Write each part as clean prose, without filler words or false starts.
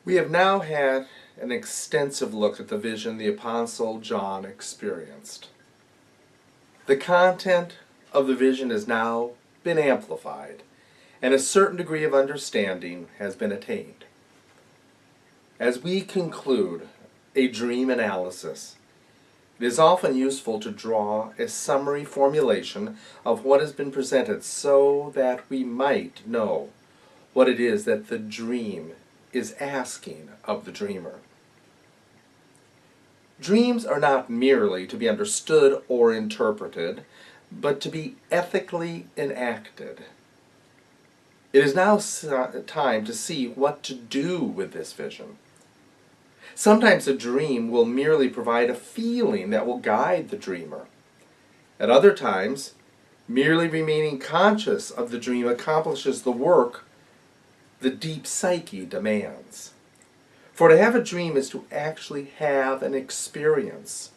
We have now had an extensive look at the vision the Apostle John experienced. The content of the vision has now been amplified, and a certain degree of understanding has been attained. As we conclude a dream analysis, it is often useful to draw a summary formulation of what has been presented so that we might know what it is that the dream is asking of the dreamer. Dreams are not merely to be understood or interpreted, but to be ethically enacted. It is now time to see what to do with this vision. Sometimes a dream will merely provide a feeling that will guide the dreamer. At other times, merely remaining conscious of the dream accomplishes the work the deep psyche demands. For to have a dream is to actually have an experience.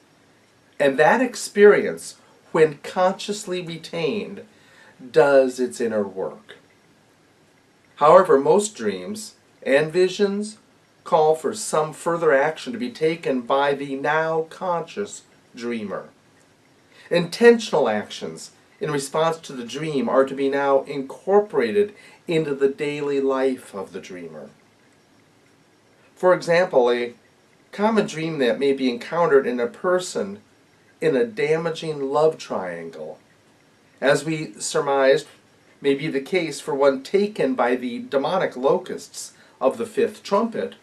And that experience, when consciously retained, does its inner work. However, most dreams and visions call for some further action to be taken by the now conscious dreamer. Intentional actions in response to the dream are to be now incorporated into the daily life of the dreamer. For example, a common dream that may be encountered in a person in a damaging love triangle, as we surmised may be the case for one taken by the demonic locusts of the fifth trumpet,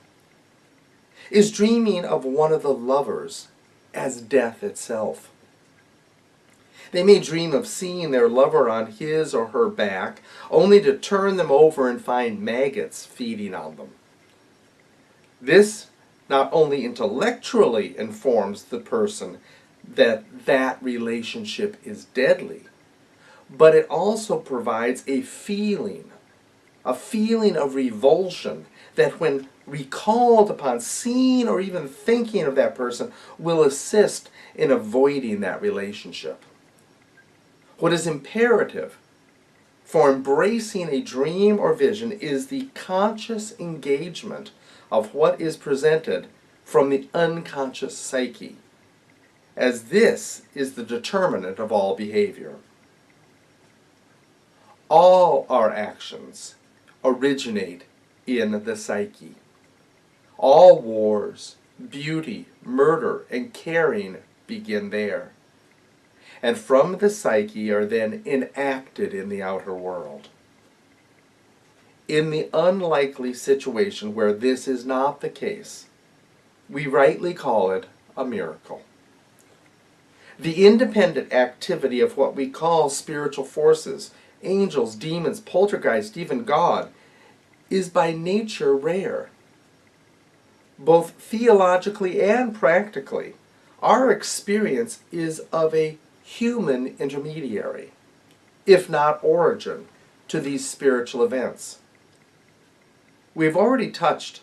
is dreaming of one of the lovers as death itself. They may dream of seeing their lover on his or her back, only to turn them over and find maggots feeding on them. This not only intellectually informs the person that that relationship is deadly, but it also provides a feeling of revulsion that when recalled upon seeing or even thinking of that person will assist in avoiding that relationship. What is imperative for embracing a dream or vision is the conscious engagement of what is presented from the unconscious psyche, as this is the determinant of all behavior. All our actions originate in the psyche. All wars, beauty, murder, and caring begin there, and from the psyche are then enacted in the outer world. In the unlikely situation where this is not the case, we rightly call it a miracle. The independent activity of what we call spiritual forces, angels, demons, poltergeists, even God, is by nature rare. Both theologically and practically, our experience is of a human intermediary, if not origin, to these spiritual events. We've already touched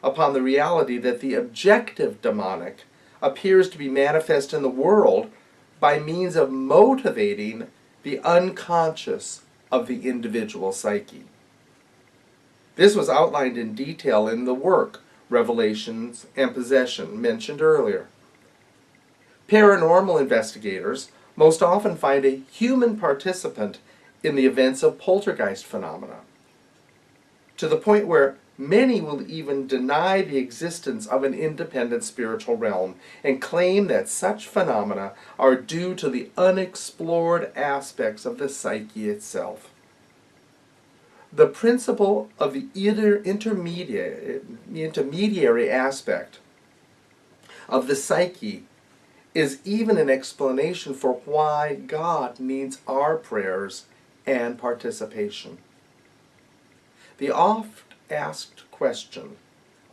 upon the reality that the objective demonic appears to be manifest in the world by means of motivating the unconscious of the individual psyche. This was outlined in detail in the work, Revelations and Possession, mentioned earlier. Paranormal investigators most often find a human participant in the events of poltergeist phenomena, to the point where many will even deny the existence of an independent spiritual realm and claim that such phenomena are due to the unexplored aspects of the psyche itself. The principle of the intermediary aspect of the psyche is even an explanation for why God needs our prayers and participation. The oft-asked question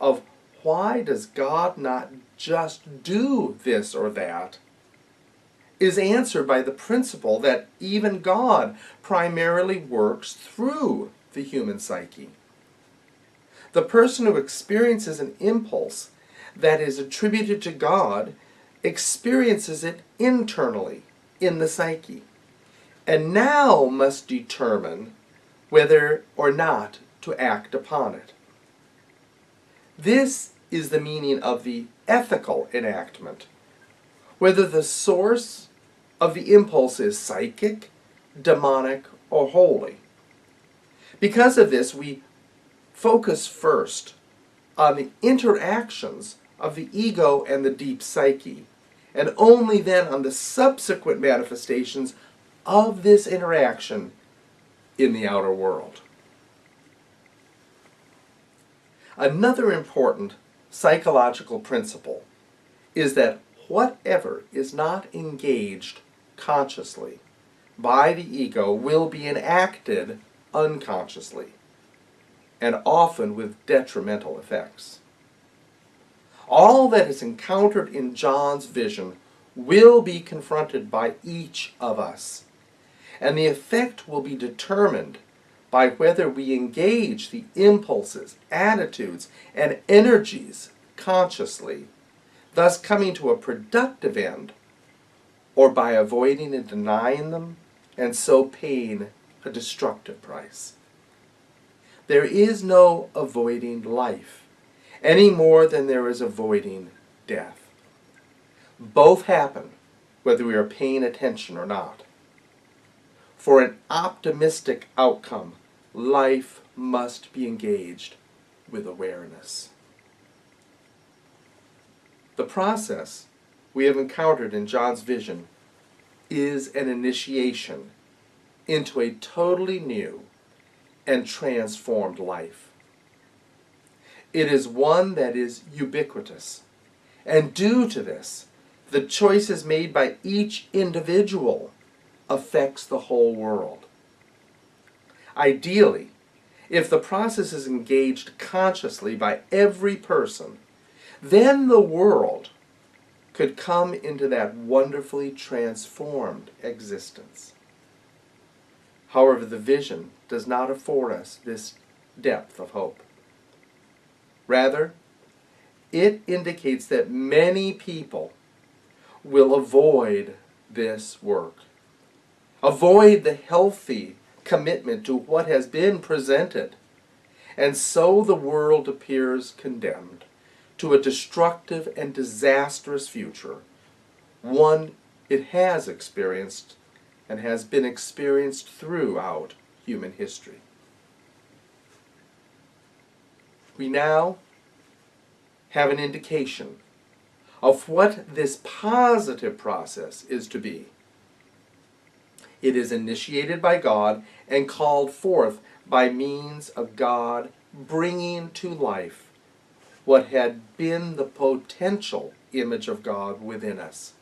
of why does God not just do this or that is answered by the principle that even God primarily works through the human psyche. The person who experiences an impulse that is attributed to God experiences it internally in the psyche, and now must determine whether or not to act upon it. This is the meaning of the ethical enactment, whether the source of the impulse is psychic, demonic, or holy. Because of this, we focus first on the interactions of the ego and the deep psyche, and only then on the subsequent manifestations of this interaction in the outer world. Another important psychological principle is that whatever is not engaged consciously by the ego will be enacted unconsciously, and often with detrimental effects. All that is encountered in John's vision will be confronted by each of us, and the effect will be determined by whether we engage the impulses, attitudes, and energies consciously, thus coming to a productive end, or by avoiding and denying them, and so paying a destructive price. There is no avoiding life, any more than there is avoiding death. Both happen, whether we are paying attention or not. For an optimistic outcome, life must be engaged with awareness. The process we have encountered in John's vision is an initiation into a totally new and transformed life. It is one that is ubiquitous, and due to this, the choices made by each individual affects the whole world. Ideally, if the process is engaged consciously by every person, then the world could come into that wonderfully transformed existence. However, the vision does not afford us this depth of hope. Rather, it indicates that many people will avoid this work, avoid the healthy commitment to what has been presented, and so the world appears condemned to a destructive and disastrous future, one it has experienced and has been experienced throughout human history. We now have an indication of what this positive process is to be. It is initiated by God and called forth by means of God bringing to life what had been the potential image of God within us.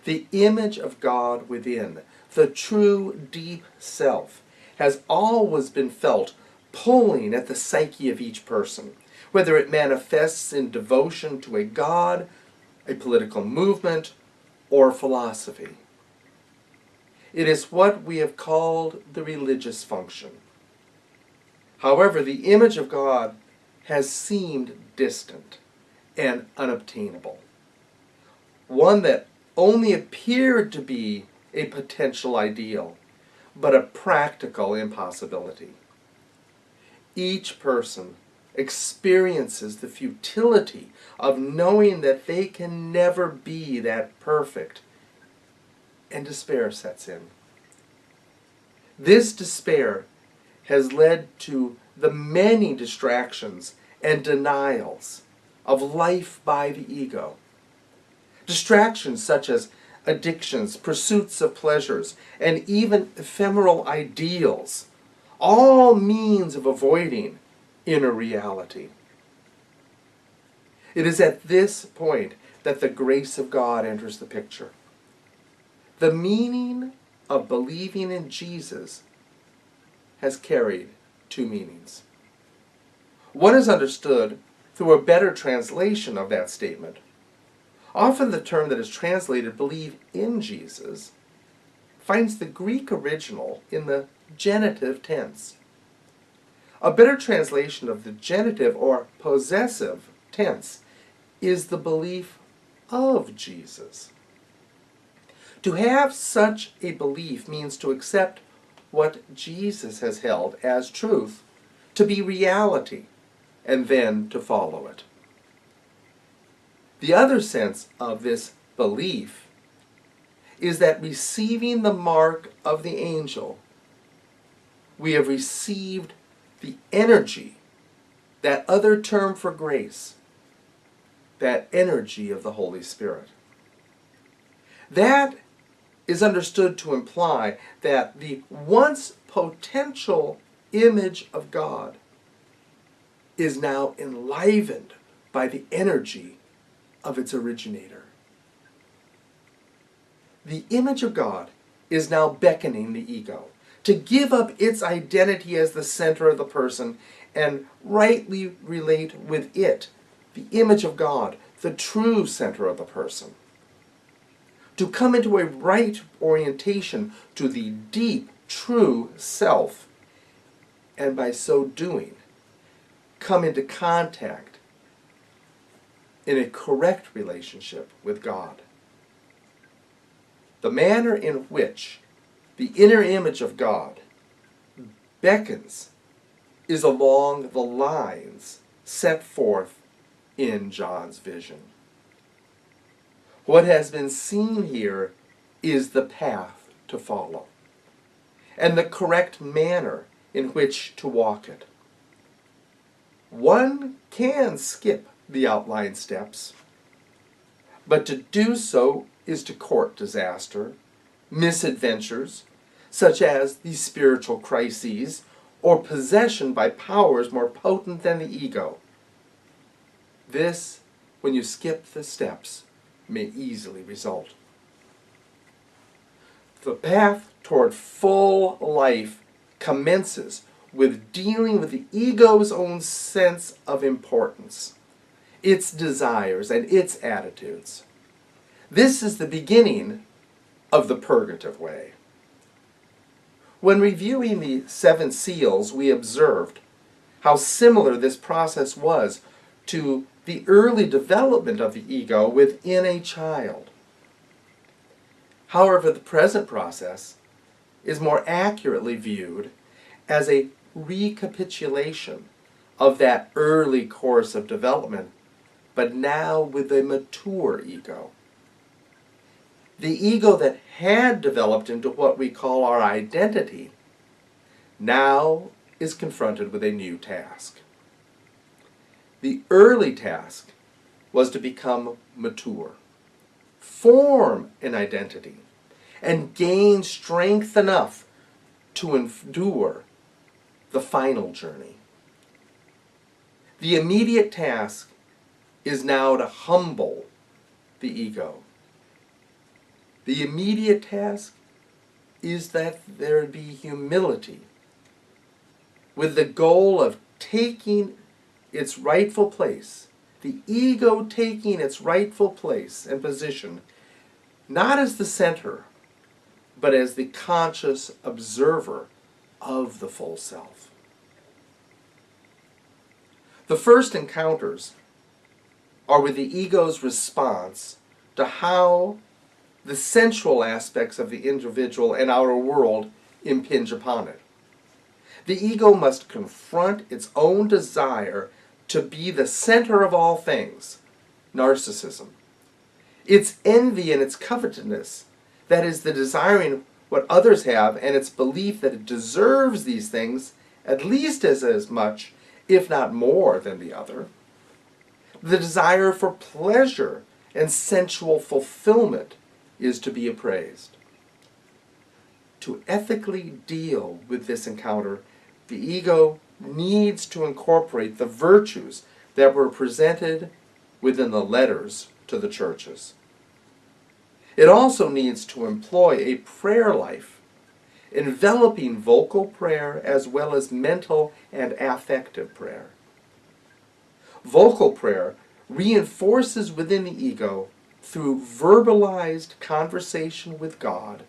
The image of God within, the true deep self, has always been felt pulling at the psyche of each person, whether it manifests in devotion to a god, a political movement, or philosophy. It is what we have called the religious function. However, the image of God has seemed distant and unobtainable, one that only appeared to be a potential ideal, but a practical impossibility. Each person experiences the futility of knowing that they can never be that perfect, and despair sets in. This despair has led to the many distractions and denials of life by the ego. Distractions such as addictions, pursuits of pleasures, and even ephemeral ideals, all means of avoiding inner reality. It is at this point that the grace of God enters the picture. The meaning of believing in Jesus has carried two meanings. One is understood through a better translation of that statement. Often the term that is translated "believe in Jesus" finds the Greek original in the genitive tense. A better translation of the genitive or possessive tense is the belief of Jesus. To have such a belief means to accept what Jesus has held as truth to be reality, and then to follow it. The other sense of this belief is that receiving the mark of the angel, we have received the energy, that other term for grace, that energy of the Holy Spirit. That is understood to imply that the once potential image of God is now enlivened by the energy of its originator. The image of God is now beckoning the ego to give up its identity as the center of the person and rightly relate with it, the image of God, the true center of the person. To come into a right orientation to the deep, true self, and by so doing, come into contact in a correct relationship with God. The manner in which the inner image of God beckons is along the lines set forth in John's vision. What has been seen here is the path to follow, and the correct manner in which to walk it. One can skip the outlined steps, but to do so is to court disaster, misadventures, such as the spiritual crises, or possession by powers more potent than the ego. This, when you skip the steps, may easily result. The path toward full life commences with dealing with the ego's own sense of importance, its desires and its attitudes. This is the beginning of the purgative way. When reviewing the seven seals, we observed how similar this process was to the early development of the ego within a child. However, the present process is more accurately viewed as a recapitulation of that early course of development, but now with a mature ego. The ego that had developed into what we call our identity now is confronted with a new task. The early task was to become mature, form an identity, and gain strength enough to endure the final journey. The immediate task is now to humble the ego. The immediate task is that there be humility, with the goal of taking its rightful place, the ego taking its rightful place and position, not as the center, but as the conscious observer of the full self. The first encounters are with the ego's response to how the sensual aspects of the individual and outer world impinge upon it. The ego must confront its own desire to be the center of all things, narcissism. Its envy and its covetousness, that is, the desiring what others have and its belief that it deserves these things at least as much, if not more, than the other. The desire for pleasure and sensual fulfillment is to be appraised. To ethically deal with this encounter, the ego needs to incorporate the virtues that were presented within the letters to the churches. It also needs to employ a prayer life, enveloping vocal prayer as well as mental and affective prayer. Vocal prayer reinforces within the ego, through verbalized conversation with God,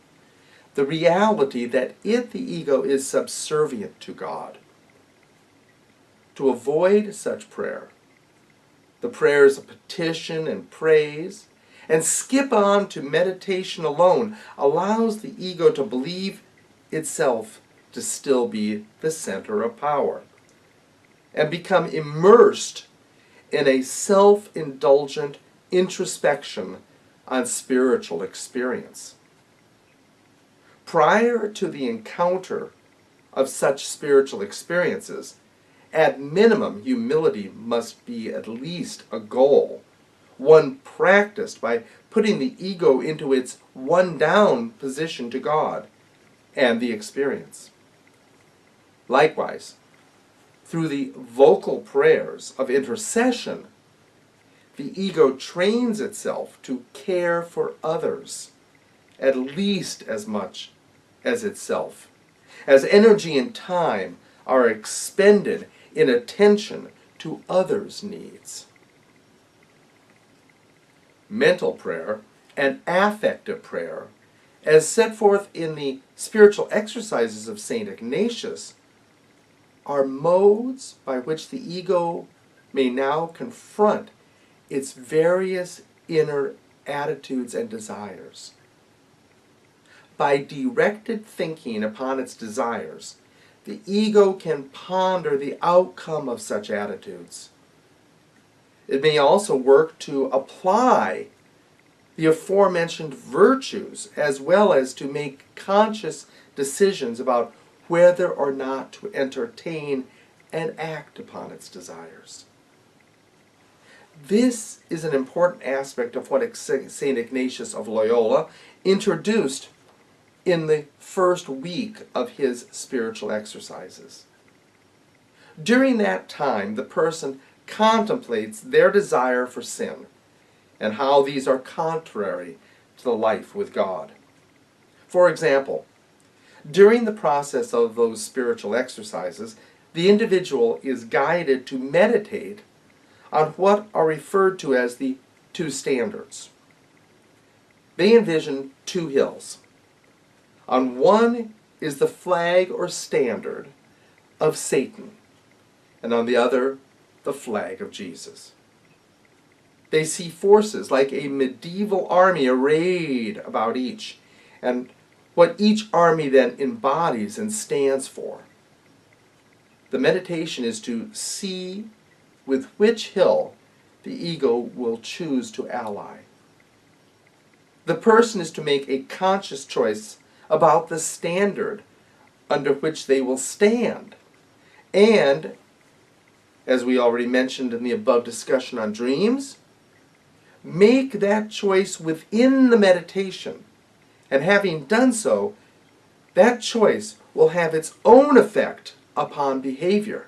the reality that it, the ego, is subservient to God. To avoid such prayer, the prayers of petition and praise, and skip on to meditation alone allows the ego to believe itself to still be the center of power. and become immersed in a self-indulgent introspection on spiritual experience. Prior to the encounter of such spiritual experiences, at minimum, humility must be at least a goal, one practiced by putting the ego into its one-down position to God and the experience. Likewise, through the vocal prayers of intercession, the ego trains itself to care for others at least as much as itself, as energy and time are expended in attention to others' needs. Mental prayer and affective prayer, as set forth in the spiritual exercises of St. Ignatius, are modes by which the ego may now confront its various inner attitudes and desires. By directed thinking upon its desires, the ego can ponder the outcome of such attitudes. It may also work to apply the aforementioned virtues as well as to make conscious decisions about whether or not to entertain and act upon its desires. This is an important aspect of what St. Ignatius of Loyola introduced in the first week of his spiritual exercises. During that time, the person contemplates their desire for sin and how these are contrary to the life with God. For example, during the process of those spiritual exercises, the individual is guided to meditate on what are referred to as the two standards. They envision two hills. On one is the flag or standard of Satan, and on the other, the flag of Jesus. They see forces like a medieval army arrayed about each, and what each army then embodies and stands for. The meditation is to see with which hill the ego will choose to ally. The person is to make a conscious choice about the standard under which they will stand. And, as we already mentioned in the above discussion on dreams, make that choice within the meditation. And having done so, that choice will have its own effect upon behavior.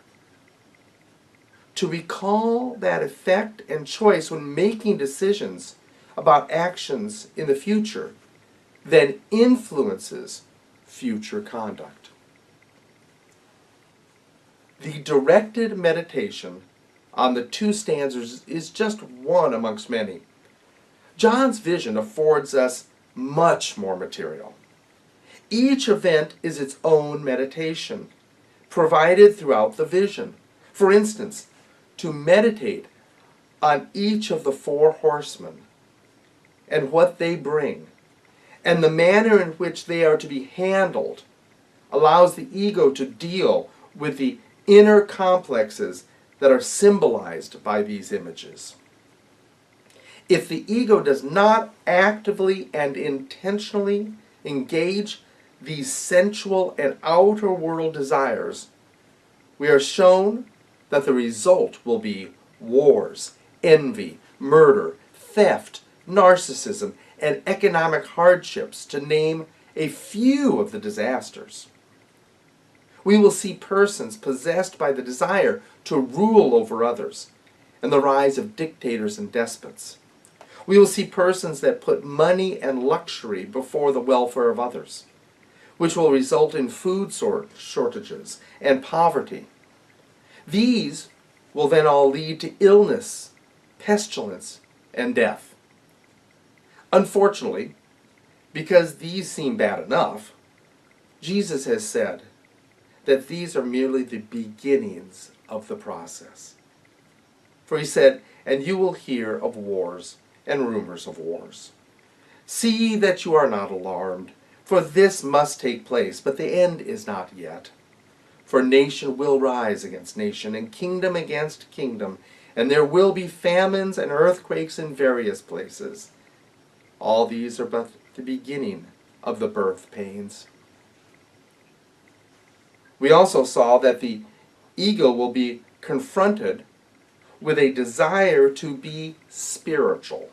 To recall that effect and choice when making decisions about actions in the future then influences future conduct. The directed meditation on the two stanzas is just one amongst many. John's vision affords us much more material. Each event is its own meditation, provided throughout the vision. For instance, to meditate on each of the four horsemen and what they bring, and the manner in which they are to be handled, allows the ego to deal with the inner complexes that are symbolized by these images. If the ego does not actively and intentionally engage these sensual and outer world desires, we are shown that the result will be wars, envy, murder, theft, narcissism, and economic hardships, to name a few of the disasters. We will see persons possessed by the desire to rule over others, and the rise of dictators and despots. We will see persons that put money and luxury before the welfare of others, which will result in food shortages and poverty. These will then all lead to illness, pestilence, and death. Unfortunately, because these seem bad enough, Jesus has said that these are merely the beginnings of the process. For he said, "And you will hear of wars and rumors of wars. See that you are not alarmed, for this must take place, but the end is not yet. For nation will rise against nation, and kingdom against kingdom, and there will be famines and earthquakes in various places. All these are but the beginning of the birth pains. We also saw that the ego will be confronted with a desire to be spiritual,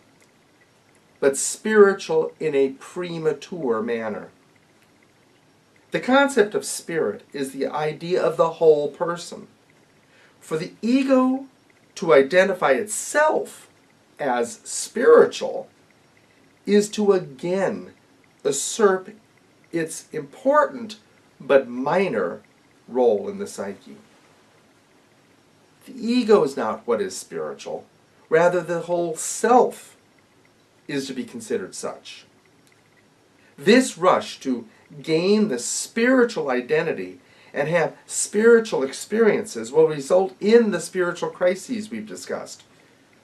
but spiritual in a premature manner. The concept of spirit is the idea of the whole person. For the ego to identify itself as spiritual is to again usurp its important but minor role in the psyche. The ego is not what is spiritual. Rather, the whole self is to be considered such. This rush to gain the spiritual identity and have spiritual experiences will result in the spiritual crises we've discussed,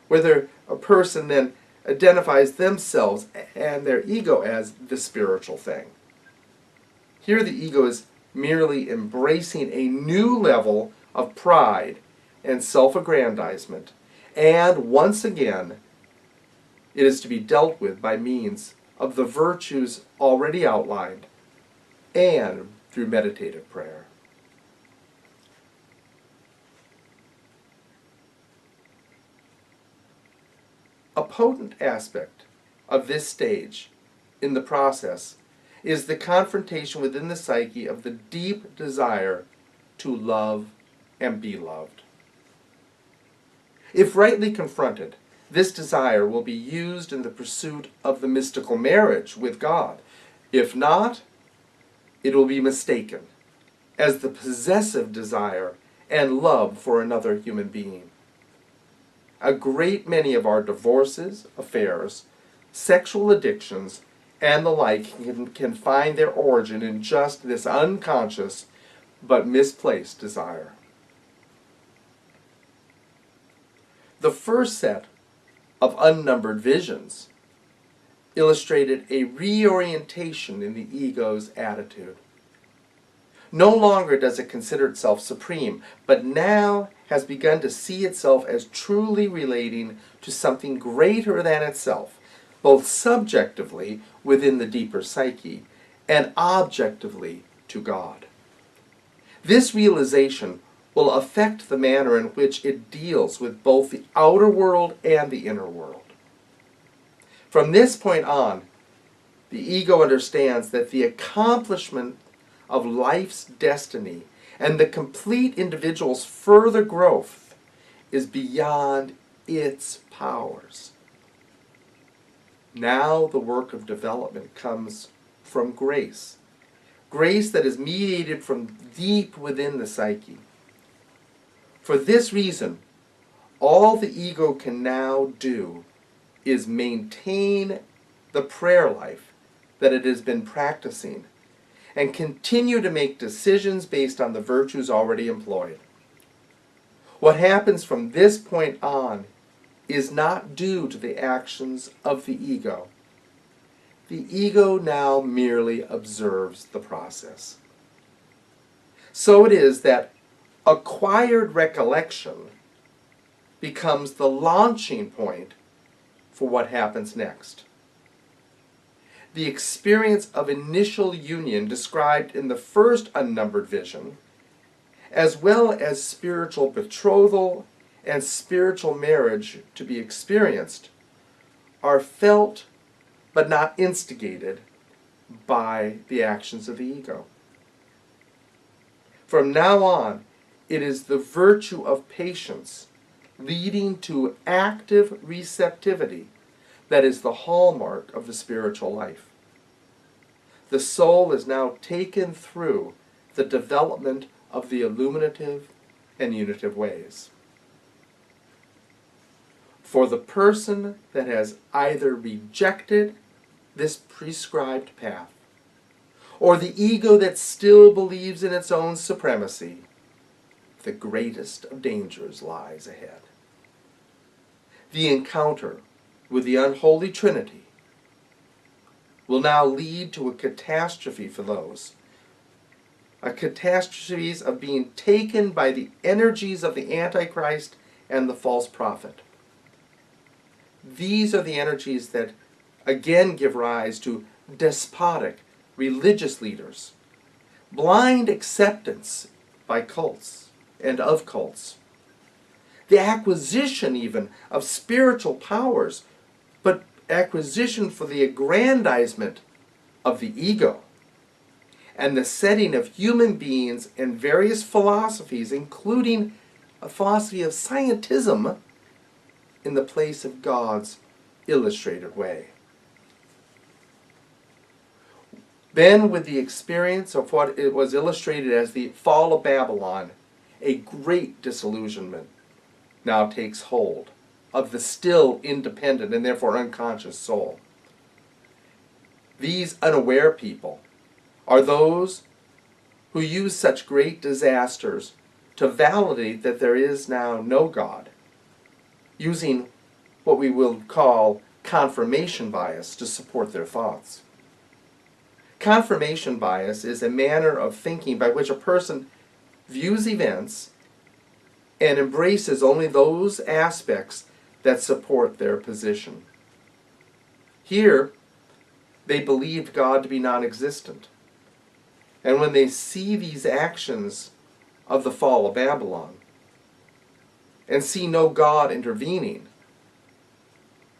whether a person then identifies themselves and their ego as the spiritual thing. Here the ego is merely embracing a new level of pride and self-aggrandizement, and once again it is to be dealt with by means of the virtues already outlined and through meditative prayer. A potent aspect of this stage in the process is the confrontation within the psyche of the deep desire to love and be loved. If rightly confronted, this desire will be used in the pursuit of the mystical marriage with God. If not, it will be mistaken as the possessive desire and love for another human being. A great many of our divorces, affairs, sexual addictions, and the like can find their origin in just this unconscious but misplaced desire. The first set of unnumbered visions illustrated a reorientation in the ego's attitude. No longer does it consider itself supreme, but now has begun to see itself as truly relating to something greater than itself, both subjectively within the deeper psyche and objectively to God. This realization will affect the manner in which it deals with both the outer world and the inner world. From this point on, the ego understands that the accomplishment of life's destiny and the complete individual's further growth is beyond its powers. Now the work of development comes from grace, grace that is mediated from deep within the psyche. For this reason, all the ego can now do is maintain the prayer life that it has been practicing and continue to make decisions based on the virtues already employed. What happens from this point on is not due to the actions of the ego. The ego now merely observes the process. So it is that acquired recollection becomes the launching point for what happens next. The experience of initial union described in the first unnumbered vision, as well as spiritual betrothal and spiritual marriage to be experienced, are felt but not instigated by the actions of the ego. From now on, it is the virtue of patience leading to active receptivity that is the hallmark of the spiritual life. The soul is now taken through the development of the illuminative and unitive ways. For the person that has either rejected this prescribed path, or the ego that still believes in its own supremacy, the greatest of dangers lies ahead. The encounter with the unholy Trinity will now lead to a catastrophe for those catastrophes of being taken by the energies of the Antichrist and the false prophet. These are the energies that again give rise to despotic religious leaders, blind acceptance by cults and of cults, the acquisition even of spiritual powers, but acquisition for the aggrandizement of the ego, and the setting of human beings in various philosophies, including a philosophy of scientism, in the place of God's illustrated way. Then, with the experience of what it was illustrated as the fall of Babylon, a great disillusionment now takes hold of the still independent and therefore unconscious soul. These unaware people are those who use such great disasters to validate that there is now no God, using what we will call confirmation bias to support their thoughts. Confirmation bias is a manner of thinking by which a person views events and embraces only those aspects that support their position. Here, they believed God to be non-existent. And when they see these actions of the fall of Babylon and see no God intervening,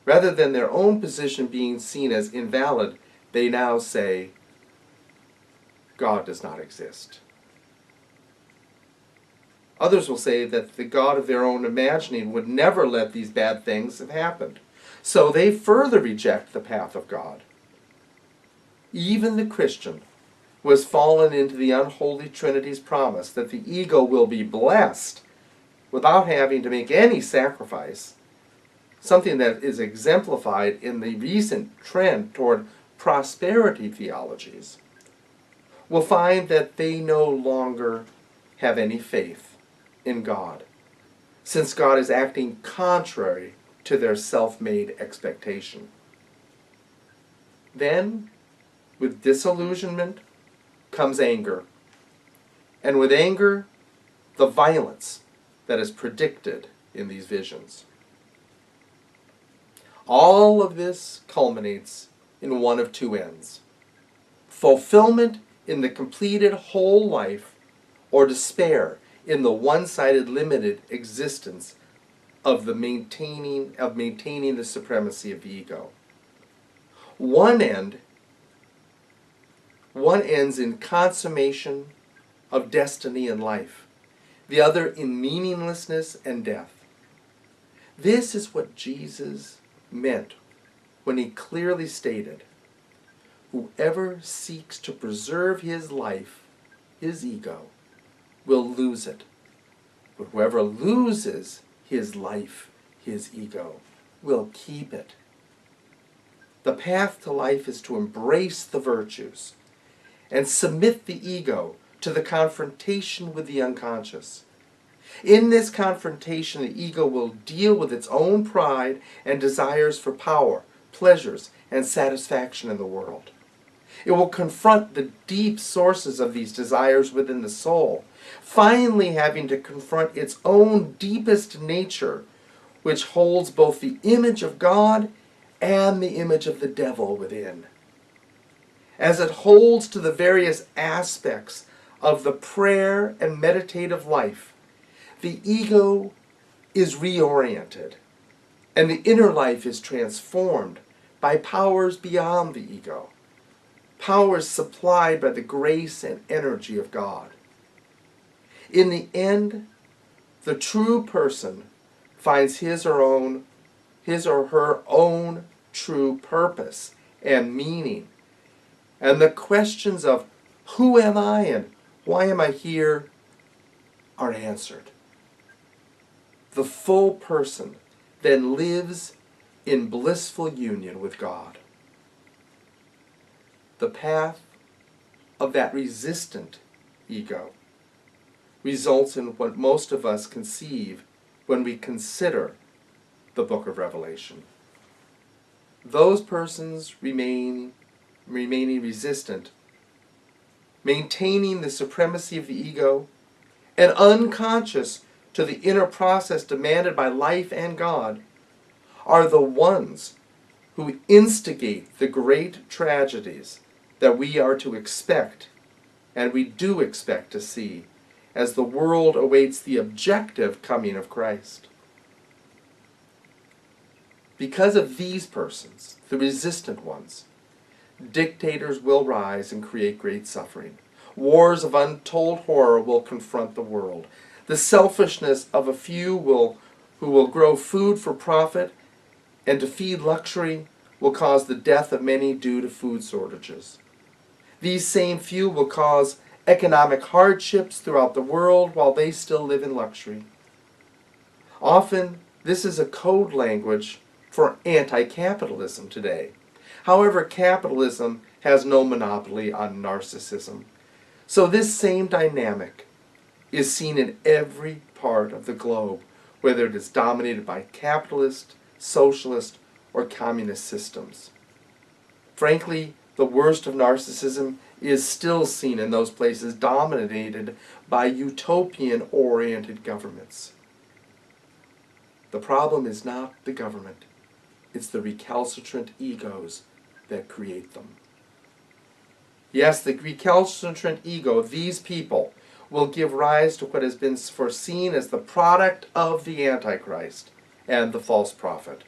rather than their own position being seen as invalid, they now say, God does not exist. Others will say that the God of their own imagining would never let these bad things have happened. So they further reject the path of God. Even the Christian who has fallen into the unholy Trinity's promise that the ego will be blessed without having to make any sacrifice, something that is exemplified in the recent trend toward prosperity theologies, will find that they no longer have any faith in God, since God is acting contrary to their self-made expectation. Then, with disillusionment comes anger, and with anger, the violence that is predicted in these visions. All of this culminates in one of two ends: fulfillment in the completed whole life, or despair in the one-sided limited existence of maintaining the supremacy of the ego. One ends in consummation of destiny and life, the other in meaninglessness and death. This is what Jesus meant when he clearly stated, whoever seeks to preserve his life, his ego, will lose it. But whoever loses his life, his ego, will keep it. The path to life is to embrace the virtues and submit the ego to the confrontation with the unconscious. In this confrontation, the ego will deal with its own pride and desires for power, pleasures, and satisfaction in the world. It will confront the deep sources of these desires within the soul, finally having to confront its own deepest nature, which holds both the image of God and the image of the devil within. As it holds to the various aspects of the prayer and meditative life, the ego is reoriented, and the inner life is transformed by powers beyond the ego, powers supplied by the grace and energy of God. In the end, the true person finds his or her own true purpose and meaning, and the questions of who am I and why am I here are answered. The full person then lives in blissful union with God. The path of that resistant ego results in what most of us conceive when we consider the book of Revelation. Those persons remaining resistant maintaining the supremacy of the ego, and unconscious to the inner process demanded by life and God, are the ones who instigate the great tragedies that we are to expect, and we do expect to see, as the world awaits the objective coming of Christ. Because of these persons, the resistant ones, dictators will rise and create great suffering. Wars of untold horror will confront the world. The selfishness of a few who will grow food for profit and to feed luxury will cause the death of many due to food shortages. These same few will cause economic hardships throughout the world while they still live in luxury. Often, this is a code language for anti-capitalism today. However, capitalism has no monopoly on narcissism. So this same dynamic is seen in every part of the globe, whether it is dominated by capitalist, socialist, or communist systems. Frankly, the worst of narcissism is still seen in those places dominated by utopian-oriented governments. The problem is not the government. It's the recalcitrant egos that create them. Yes, the recalcitrant ego of these people will give rise to what has been foreseen as the product of the Antichrist and the false prophet.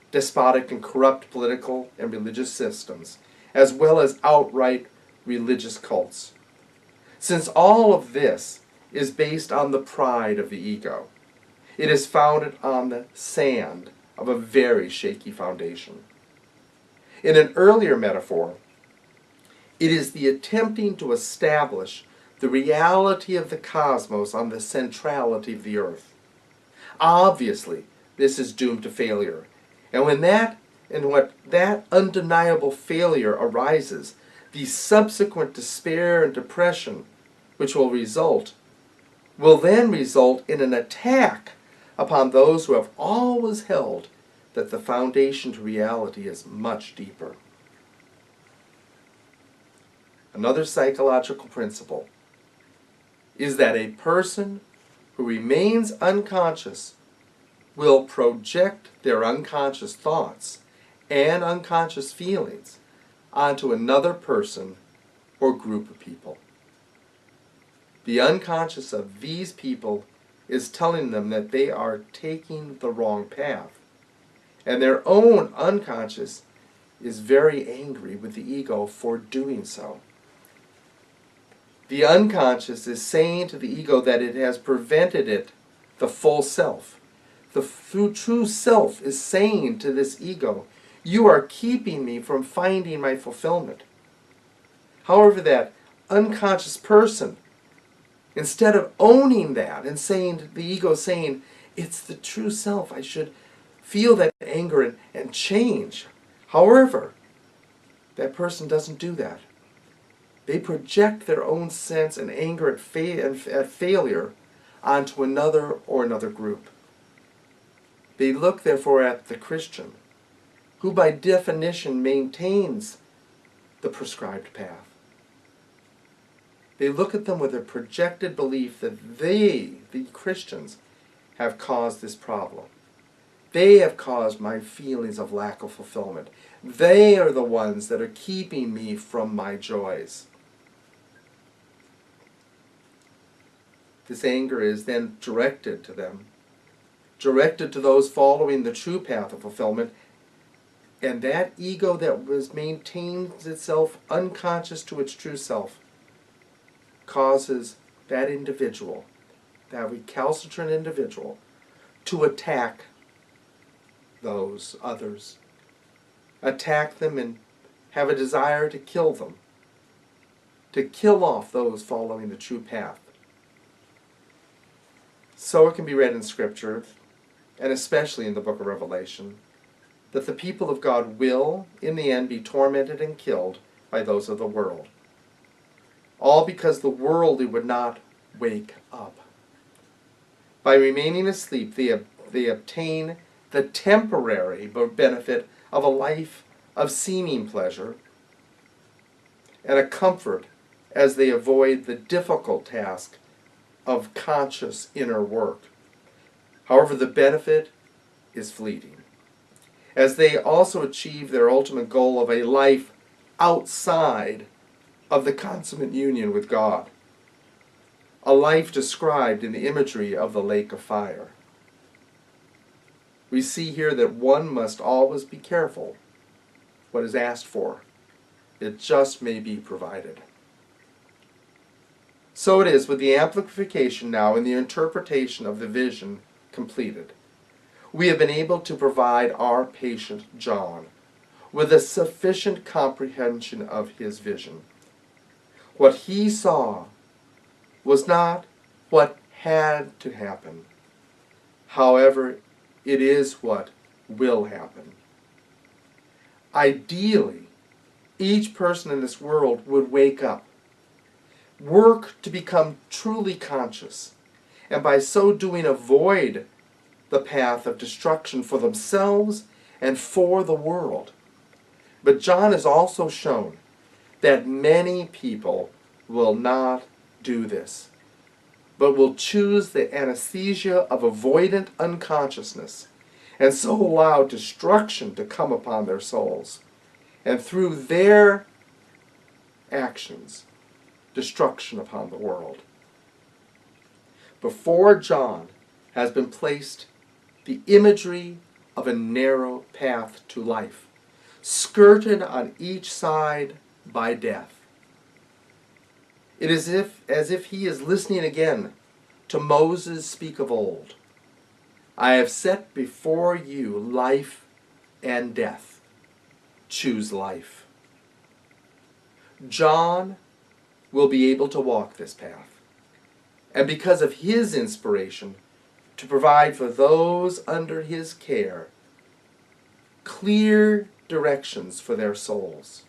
Despotic and corrupt political and religious systems, as well as outright religious cults. Since all of this is based on the pride of the ego, it is founded on the sand of a very shaky foundation. In an earlier metaphor, it is the attempting to establish the reality of the cosmos on the centrality of the earth. Obviously, this is doomed to failure. And when that undeniable failure arises, the subsequent despair and depression which will then result in an attack upon those who have always held that the foundation to reality is much deeper. Another psychological principle is that a person who remains unconscious will project their unconscious thoughts and unconscious feelings onto another person or group of people. The unconscious of these people is telling them that they are taking the wrong path, and their own unconscious is very angry with the ego for doing so. The unconscious is saying to the ego that it has prevented it, the full self. The true self is saying to this ego, you are keeping me from finding my fulfillment. However, that unconscious person, instead of owning that and saying, the ego saying, it's the true self, I should feel that anger and change. However, that person doesn't do that. They project their own sense and anger at failure onto another or another group. They look, therefore, at the Christian, who by definition maintains the prescribed path. They look at them with a projected belief that they, the Christians, have caused this problem. They have caused my feelings of lack of fulfillment. They are the ones that are keeping me from my joys. This anger is then directed to them, directed to those following the true path of fulfillment, and that ego that maintains itself unconscious to its true self causes that individual, that recalcitrant individual, to attack those others, attack them and have a desire to kill them, to kill off those following the true path. So it can be read in Scripture, and especially in the book of Revelation, that the people of God will, in the end, be tormented and killed by those of the world. All because the worldly would not wake up. By remaining asleep, they obtain the temporary benefit of a life of seeming pleasure and a comfort as they avoid the difficult task of conscious inner work. However, the benefit is fleeting, as they also achieve their ultimate goal of a life outside of the consummate union with God, a life described in the imagery of the lake of fire. We see here that one must always be careful what is asked for. It just may be provided. So it is with the amplification now and the interpretation of the vision completed. We have been able to provide our patient John with a sufficient comprehension of his vision. What he saw was not what had to happen. However, it is what will happen. Ideally, each person in this world would wake up, work to become truly conscious, and by so doing avoid the path of destruction for themselves and for the world. But John has also shown that many people will not do this, but will choose the anesthesia of avoidant unconsciousness, and so allow destruction to come upon their souls, and through their actions, destruction upon the world. Before John has been placed the imagery of a narrow path to life, skirted on each side by death. It is as if he is listening again to Moses speak of old. I have set before you life and death. Choose life. John will be able to walk this path, and because of his inspiration, to provide for those under his care clear directions for their souls.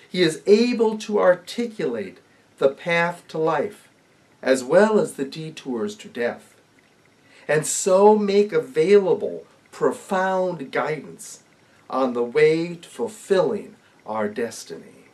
He is able to articulate the path to life as well as the detours to death, and so make available profound guidance on the way to fulfilling our destiny.